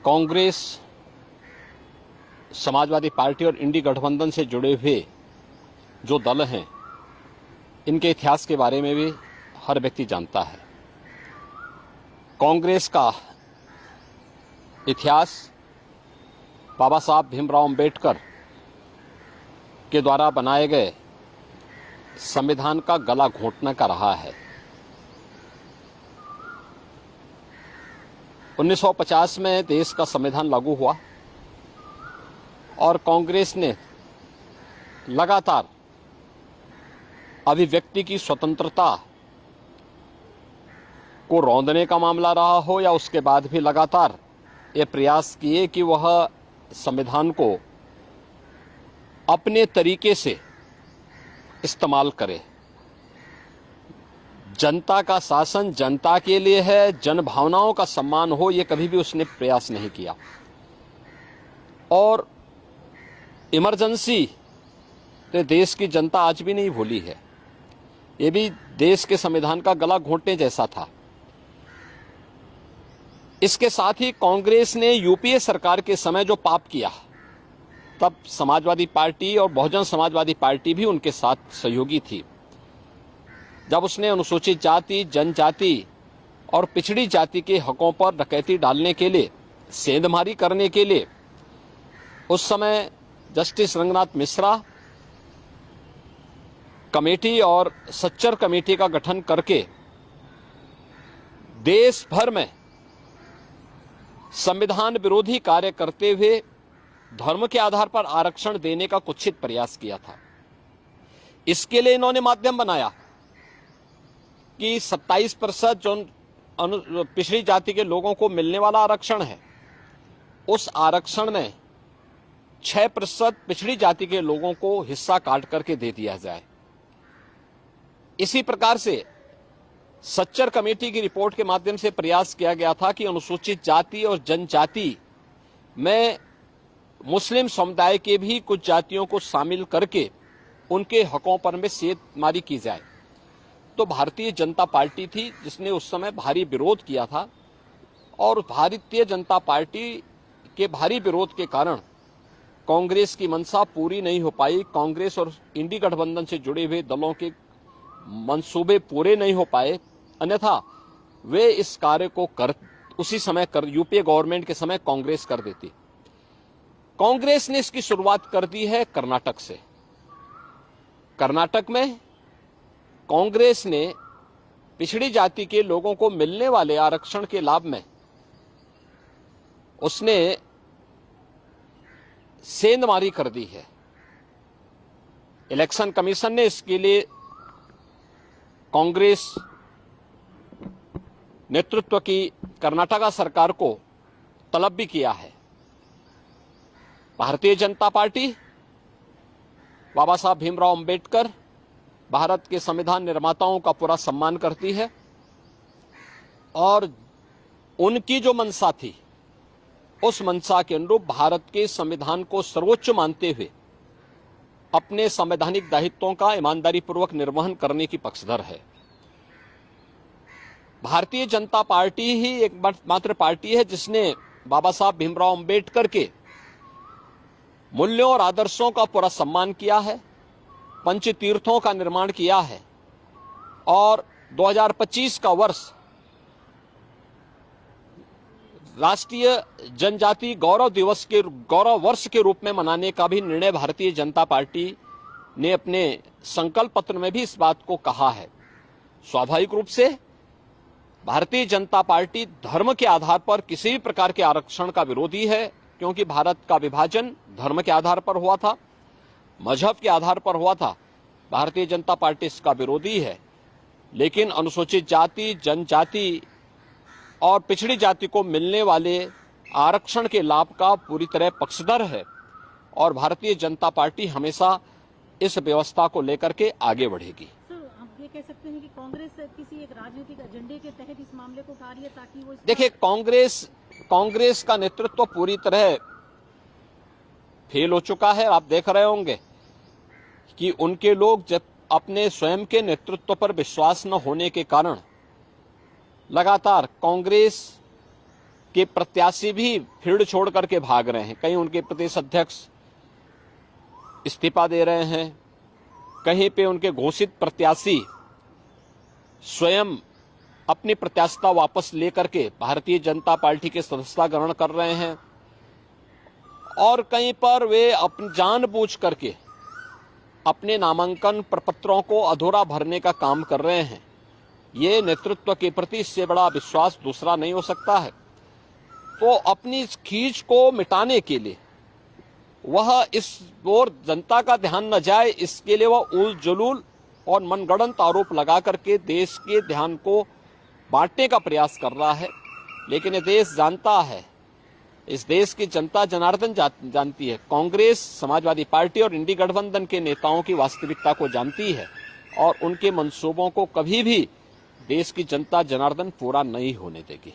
Congress, Samajwadi party और इंडी गठबंधन से जुड़े हुए जो दल हैं, इनके इतिहास के बारे में भी हर व्यक्ति जानता है। कांग्रेस का इतिहास बाबा साहब भीमराव अंबेडकर के द्वारा बनाए गए संविधान का गला घोंटने का रहा है। 1950 में देश का संविधान लागू हुआ और कांग्रेस ने लगातार अभिव्यक्ति की स्वतंत्रता को रौंदने का मामला रहा हो या उसके बाद भी लगातार ये प्रयास किए कि वह संविधान को अपने तरीके से इस्तेमाल करे। जनता का शासन जनता के लिए है, जन भावनाओं का सम्मान हो, ये कभी भी उसने प्रयास नहीं किया। और इमरजेंसी तो देश की जनता आज भी नहीं भूली है। ये भी देश के संविधान का गला घोंटने जैसा था। इसके साथ ही कांग्रेस ने यूपीए सरकार के समय जो पाप किया, तब समाजवादी पार्टी और बहुजन समाजवादी पार्टी भी उनके साथ सहयोगी थी। जब उसने अनुसूचित जाति, जनजाति और पिछड़ी जाति के हकों पर डकैती डालने के लिए, सेंधमारी करने के लिए उस समय जस्टिस रंगनाथ मिश्रा कमेटी और सच्चर कमेटी का गठन करके देश भर में संविधान विरोधी कार्य करते हुए धर्म के आधार पर आरक्षण देने का कुत्सित प्रयास किया था। इसके लिए इन्होंने माध्यम बनाया कि 27% जो पिछड़ी जाति के लोगों को मिलने वाला आरक्षण है, उस आरक्षण में 6% पिछड़ी जाति के लोगों को हिस्सा काट करके दे दिया जाए। इसी प्रकार से सच्चर कमेटी की रिपोर्ट के माध्यम से प्रयास किया गया था कि अनुसूचित जाति और जनजाति में मुस्लिम समुदाय के भी कुछ जातियों को शामिल करके उनके हकों पर में सेंधमारी की जाए। तो भारतीय जनता पार्टी थी जिसने उस समय भारी विरोध किया था और भारतीय जनता पार्टी के भारी विरोध के कारण कांग्रेस की मंशा पूरी नहीं हो पाई। कांग्रेस और इंडी गठबंधन से जुड़े हुए दलों के मंसूबे पूरे नहीं हो पाए, अन्यथा वे इस कार्य को उसी समय यूपीए गवर्नमेंट के समय कांग्रेस कर देती। कांग्रेस ने इसकी शुरुआत कर दी है कर्नाटक से। कर्नाटक में कांग्रेस ने पिछड़ी जाति के लोगों को मिलने वाले आरक्षण के लाभ में उसने सेंधमारी कर दी है। इलेक्शन कमीशन ने इसके लिए कांग्रेस नेतृत्व की कर्नाटक सरकार को तलब भी किया है। भारतीय जनता पार्टी बाबा साहब भीमराव अंबेडकर, भारत के संविधान निर्माताओं का पूरा सम्मान करती है और उनकी जो मंशा थी, उस मंशा के अनुरूप भारत के संविधान को सर्वोच्च मानते हुए अपने संवैधानिक दायित्वों का ईमानदारी पूर्वक निर्वहन करने की पक्षधर है। भारतीय जनता पार्टी ही एकमात्र पार्टी है जिसने बाबा साहब भीमराव अंबेडकर के मूल्यों और आदर्शों का पूरा सम्मान किया है, पंचतीर्थों का निर्माण किया है और 2025 का वर्ष राष्ट्रीय जनजाति गौरव वर्ष के रूप में मनाने का भी निर्णय भारतीय जनता पार्टी ने अपने संकल्प पत्र में भी इस बात को कहा है। स्वाभाविक रूप से भारतीय जनता पार्टी धर्म के आधार पर किसी भी प्रकार के आरक्षण का विरोधी है, क्योंकि भारत का विभाजन धर्म के आधार पर हुआ था, मजहब के आधार पर हुआ था। भारतीय जनता पार्टी इसका विरोधी है, लेकिन अनुसूचित जाति, जनजाति और पिछड़ी जाति को मिलने वाले आरक्षण के लाभ का पूरी तरह पक्षधर है और भारतीय जनता पार्टी हमेशा इस व्यवस्था को लेकर के आगे बढ़ेगी। सर, आप ये कह सकते हैं कि कांग्रेस किसी एक राजनीतिक एजेंडे के तहत इस मामले को उठा रही है ताकि वो देखिए, कांग्रेस का नेतृत्व पूरी तरह फेल हो चुका है। आप देख रहे होंगे कि उनके लोग जब अपने स्वयं के नेतृत्व पर विश्वास न होने के कारण लगातार कांग्रेस के प्रत्याशी भी फील्ड छोड़ करके भाग रहे हैं। कहीं उनके प्रदेश अध्यक्ष इस्तीफा दे रहे हैं, कहीं पे उनके घोषित प्रत्याशी स्वयं अपनी प्रत्याशिता वापस लेकर के भारतीय जनता पार्टी के सदस्यता ग्रहण कर रहे हैं, और कहीं पर वे अपनी जानबूझ करके अपने नामांकन प्रपत्रों को अधूरा भरने का काम कर रहे हैं। ये नेतृत्व के प्रति इससे बड़ा विश्वास दूसरा नहीं हो सकता है। तो अपनी इस खींच को मिटाने के लिए वह इस ओर जनता का ध्यान न जाए, इसके लिए वह उल जलूल और मनगढ़ंत आरोप लगा करके देश के ध्यान को बांटने का प्रयास कर रहा है। लेकिन ये देश जानता है, इस देश की जनता जनार्दन जानती है, कांग्रेस, समाजवादी पार्टी और इंडी गठबंधन के नेताओं की वास्तविकता को जानती है, और उनके मंसूबों को कभी भी देश की जनता जनार्दन पूरा नहीं होने देगी।